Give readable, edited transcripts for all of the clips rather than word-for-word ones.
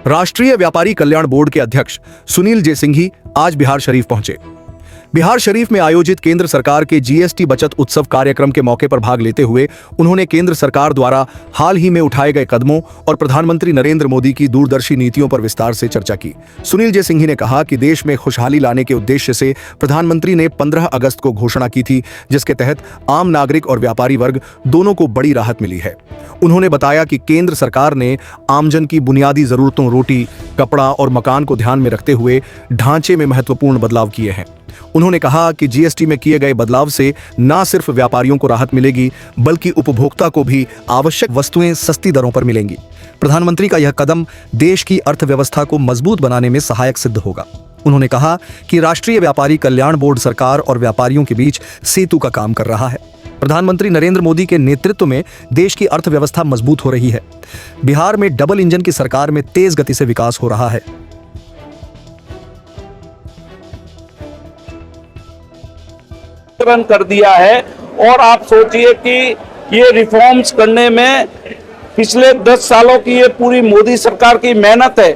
राष्ट्रीय व्यापारी कल्याण बोर्ड के अध्यक्ष सुनील जयसिंघी आज बिहार शरीफ पहुंचे। बिहार शरीफ में आयोजित केंद्र सरकार के जीएसटी बचत उत्सव कार्यक्रम के मौके पर भाग लेते हुए उन्होंने केंद्र सरकार द्वारा हाल ही में उठाए गए कदमों और प्रधानमंत्री नरेंद्र मोदी की दूरदर्शी नीतियों पर विस्तार से चर्चा की। सुनील जयसिंघी ने कहा कि देश में खुशहाली लाने के उद्देश्य से प्रधानमंत्री ने 15 अगस्त को घोषणा की थी, जिसके तहत आम नागरिक और व्यापारी वर्ग दोनों को बड़ी राहत मिली है। उन्होंने बताया कि केंद्र सरकार ने आमजन की बुनियादी जरूरतों रोटी, कपड़ा और मकान को ध्यान में रखते हुए ढांचे में महत्वपूर्ण बदलाव किए हैं। उन्होंने कहा कि जीएसटी में किए गए बदलाव से न सिर्फ व्यापारियों को राहत मिलेगी, बल्कि उपभोक्ता को भी आवश्यक वस्तुएं सस्ती दरों पर मिलेंगी। प्रधानमंत्री का यह कदम देश की अर्थव्यवस्था को मजबूत बनाने में सहायक सिद्ध होगा। उन्होंने कहा कि राष्ट्रीय व्यापारी कल्याण बोर्ड सरकार और व्यापारियों के बीच सेतु का काम कर रहा है। प्रधानमंत्री नरेंद्र मोदी के नेतृत्व में देश की अर्थव्यवस्था मजबूत हो रही है। बिहार में डबल इंजन की सरकार में तेज गति से विकास हो रहा है। कर दिया है और आप सोचिए कि ये रिफॉर्म्स करने में पिछले 10 सालों की ये पूरी मोदी सरकार की मेहनत है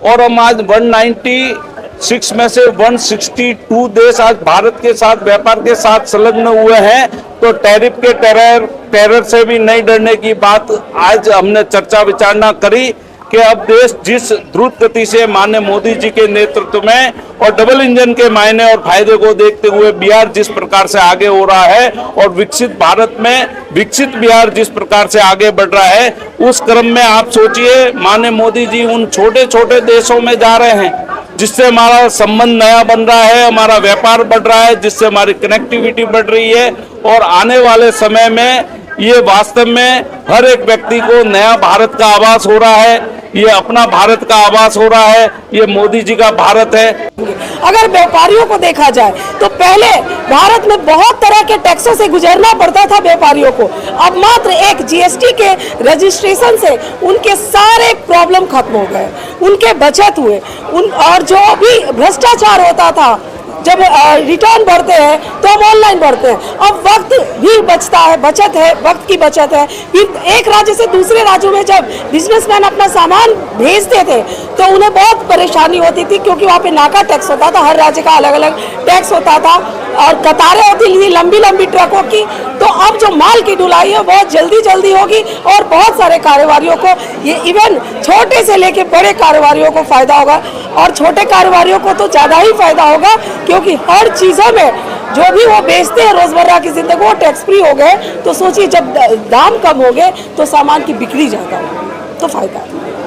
और हम आज 196 में से 162 देश आज भारत के साथ व्यापार के साथ संलग्न हुए हैं। तो टैरिफ के टेरर से भी नहीं डरने की बात आज हमने चर्चा विचारणा करी कि अब देश जिस द्रुत गति से माननीय मोदी जी के नेतृत्व में और डबल इंजन के मायने और फायदे को देखते हुए बिहार जिस प्रकार से आगे हो रहा है और विकसित भारत में विकसित बिहार जिस प्रकार से आगे बढ़ रहा है, उस क्रम में आप सोचिए माननीय मोदी जी उन छोटे छोटे देशों में जा रहे हैं जिससे हमारा संबंध नया बन रहा है, हमारा व्यापार बढ़ रहा है, जिससे हमारी कनेक्टिविटी बढ़ रही है और आने वाले समय में ये वास्तव में हर एक व्यक्ति को नया भारत का आभास हो रहा है, ये अपना भारत का आभास हो रहा है, ये मोदी जी का भारत है। अगर व्यापारियों को देखा जाए तो पहले भारत में बहुत तरह के टैक्सों से गुजरना पड़ता था व्यापारियों को। अब मात्र एक जीएसटी के रजिस्ट्रेशन से उनके सारे प्रॉब्लम खत्म हो गए, उनके बचत हुए। और जो भी भ्रष्टाचार होता था, जब रिटर्न भरते हैं तो हम ऑनलाइन भरते हैं, अब वक्त भी बचता है, बचत है, वक्त की बचत है। फिर एक राज्य से दूसरे राज्यों में जब बिजनेसमैन अपना सामान भेजते थे तो उन्हें बहुत परेशानी होती थी, क्योंकि वहाँ पे नाका टैक्स होता था, हर राज्य का अलग अलग टैक्स होता था और कतारें होती थी लंबी लंबी ट्रकों की। तो अब जो माल की ढुलाई है बहुत जल्दी होगी और बहुत सारे कारोबारियों को, ये इवन छोटे से लेके बड़े कारोबारियों को फायदा होगा और छोटे कारोबारियों को तो ज़्यादा ही फायदा होगा, क्योंकि हर चीज़ों में जो भी वो बेचते हैं रोजमर्रा की जिंदगी वो टैक्स फ्री हो गए। तो सोचिए जब दाम कम हो गए तो सामान की बिक्री ज़्यादा होगी, तो फायदा है।